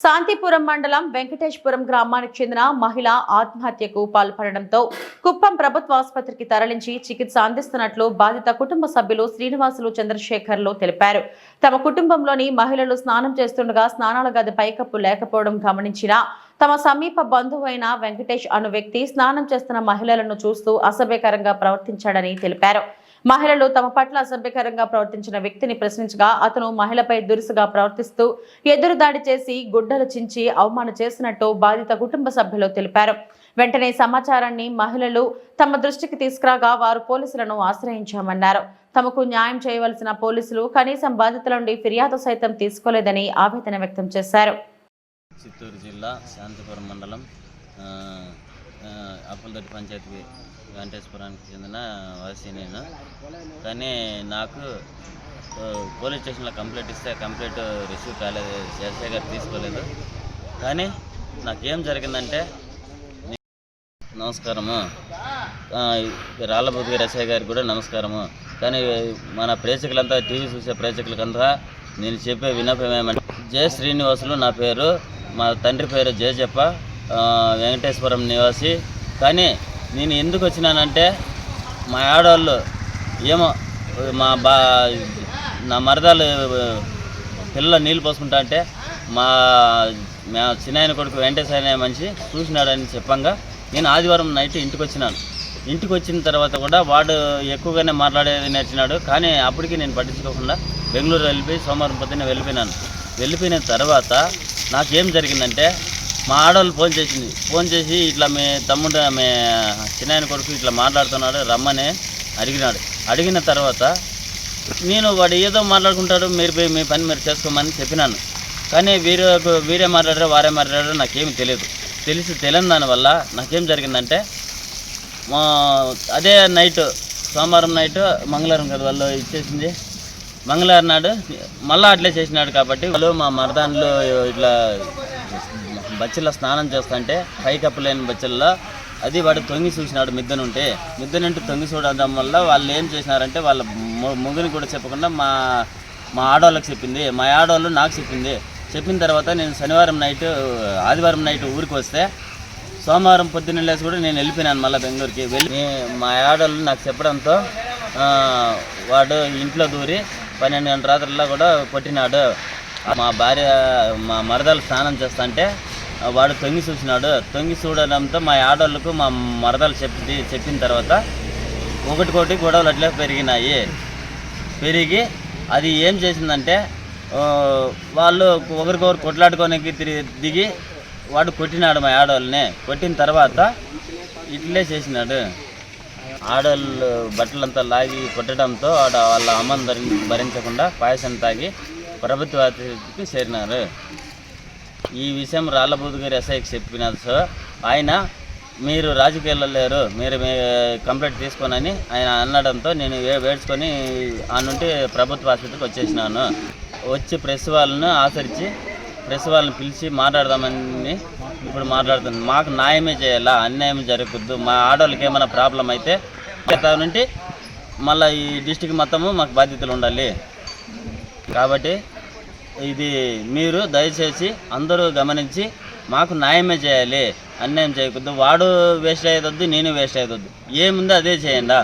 శాంతిపురం మండలం వెంకటేశ్వరం గ్రామానికి చెందిన మహిళ ఆత్మహత్యకు పాల్పడడంతో కుప్పం ప్రభుత్వ ఆసుపత్రికి తరలించి చికిత్స అందిస్తున్నట్లు బాధిత కుటుంబ సభ్యులు శ్రీనివాసులు చంద్రశేఖర్లు తెలిపారు. తమ కుటుంబంలోని మహిళలు స్నానం చేస్తుండగా స్నానాల గది పైకప్పు లేకపోవడం గమనించిన తమ సమీప బంధువైన వెంకటేష్ అను వ్యక్తి స్నానం చేస్తున్న మహిళలను చూస్తూ అసభ్యకరంగా ప్రవర్తించాడని తెలిపారు. మహిళలు తమ పట్ల అసభ్యకరంగా ప్రవర్తించిన వ్యక్తిని ప్రశ్నించగా అతను మహిళపై దురుసుగా ప్రవర్తిస్తూ ఎదురుదాడి చేసి గుడ్డలు చించి అవమానం చేసినట్టు బాధిత కుటుంబ సభ్యులు తెలిపారు. వెంటనే సమాచారాన్ని మహిళలు తమ దృష్టికి తీసుకురాగా వారు పోలీసులను ఆశ్రయించామన్నారు. తమకు న్యాయం చేయవలసిన పోలీసులు కనీసం బాధితుల నుండి ఫిర్యాదు సైతం తీసుకోలేదని ఆవేదన వ్యక్తం చేశారు. చిత్తూరు జిల్లా శాంతిపురం మండలం అప్పలదొడ్డి పంచాయతీ వెంకటేశ్వరానికి చెందిన వాసి నేను. కానీ నాకు పోలీస్ స్టేషన్లో కంప్లైంట్ ఇస్తే కంప్లైంట్ రిసీవ్ కాలేదు, ఎస్ఐ గారు తీసుకోలేదు. కానీ నాకేం జరిగిందంటే, నమస్కారము రాళ్ళబోతు గారు ఎస్ఐ గారికి కూడా నమస్కారము. కానీ మన ప్రేక్షకులంతా, టీవీ చూసే ప్రేక్షకులకంతా నేను చెప్పే విన్నపం ఏమంటే, జె శ్రీనివాసులు నా పేరు, మా తండ్రి పేరు జేజప్ప, వెంకటేశ్వరం నివాసి. కానీ నేను ఎందుకు వచ్చినానంటే, మా ఆడవాళ్ళు ఏమో నా మరదాలు పిల్లలు నీళ్ళు పోసుకుంటా అంటే మా చిన్నాయన కొడుకు వెంకటేశ్వర అనే మనిషి చూసినాడని చెప్పంగా నేను ఆదివారం నైట్ ఇంటికి వచ్చినాను. ఇంటికి వచ్చిన తర్వాత కూడా వాడు ఎక్కువగానే మాట్లాడేది నేర్చినాడు. కానీ అప్పటికి నేను పట్టించుకోకుండా బెంగళూరు వెళ్ళిపోయి సోమవారం పొద్దున్నే వెళ్ళిపోయిన తర్వాత నాకేం జరిగిందంటే, మా ఆడవాళ్ళు ఫోన్ చేసి ఇట్లా మీ తమ్ముడు మీ చిన్నాయన కొడుకు ఇట్లా మాట్లాడుతున్నాడు రమ్మని అడిగిన తర్వాత నేను వాడు ఏదో మాట్లాడుకుంటాడు, మీరు మీ పని మీరు చేసుకోమని చెప్పినాను. కానీ వీరే మాట్లాడారు వారే మాట్లాడారు నాకేమి తెలియని దానివల్ల నాకేం జరిగిందంటే, అదే నైట్ సోమవారం నైట్ మంగళవారం కదా వాళ్ళు ఇచ్చేసింది, మంగళవారం నాడు మళ్ళీ అట్లే చేసినాడు. కాబట్టి వాళ్ళు మా మరదాన్లు ఇట్లా బచ్చల్లో స్నానం చేస్తుంటే పైకప్పు లేని బచ్చల్లో అది వాడు తొంగి చూసినాడు. మిద్దె నుండి తొంగి చూడడం వల్ల వాళ్ళు ఏం చేసినారంటే, వాళ్ళ ముగ్గుని కూడా చెప్పకుండా మా ఆడవాళ్ళకి చెప్పింది, మా ఆడవాళ్ళు నాకు చెప్పిన తర్వాత నేను ఆదివారం నైట్ ఊరికి వస్తే సోమవారం పొద్దున్న లేసి కూడా నేను వెళ్ళిపోయినాను మళ్ళీ బెంగళూరుకి. మా ఆడవాళ్ళు నాకు చెప్పడంతో వాడు ఇంట్లో దూరి 12 గంటల రాత్రుల్లో కూడా కొట్టినాడు. మా మరదలు స్నానం చేస్తుంటే వాడు తొంగి చూడడంతో మా ఆడవాళ్ళకు మా మరదలు చెప్పిన తర్వాత ఒకటికొకటి గొడవలు అట్లే పెరిగి అది ఏం చేసిందంటే, వాళ్ళు ఒకరికొకరు కొట్లాడుకోనికి దిగి వాడు కొట్టినాడు మా ఆడవాళ్ళని. కొట్టిన తర్వాత ఇట్లే చేసినాడు. ఆడవాళ్ళు బట్టలంతా లాగి కొట్టడంతో వాళ్ళ అమ్మని భరించకుండా పాయసం తాగి ప్రభుత్వానికి చేరినారు. ఈ విషయం రాళ్ళబోతు గారు ఎస్ఐకి చెప్పినారు. సో ఆయన మీరు రాజకీయాల్లో లేరు, మీరు కంప్లైంట్ తీసుకోనని ఆయన అనడంతో నేను వేడ్చుకొని ఆ నుండి ప్రభుత్వ ఆసుపత్రికి వచ్చేసినాను. వచ్చి ప్రెస్ వాళ్ళను ఆచరించి ప్రెస్ వాళ్ళని పిలిచి మాట్లాడదామని ఇప్పుడు మాట్లాడుతున్నాను. మాకు న్యాయమే చేయాలా, అన్యాయం జరగద్దు. మా ఆడవాళ్ళకి ఏమైనా ప్రాబ్లం అయితే నుండి మళ్ళీ ఈ డిస్టిక్ మొత్తము మాకు బాధ్యతలు ఉండాలి. కాబట్టి ఇది మీరు దయచేసి అందరూ గమనించి మాకు న్యాయమే చేయాలి, అన్యాయం చేయకూడదు. వాడు వేస్ట్ అయ్యేదొద్దు, నేను వేస్ట్ అయ్యేదొద్దు, ఏముందో అదే చేయండి.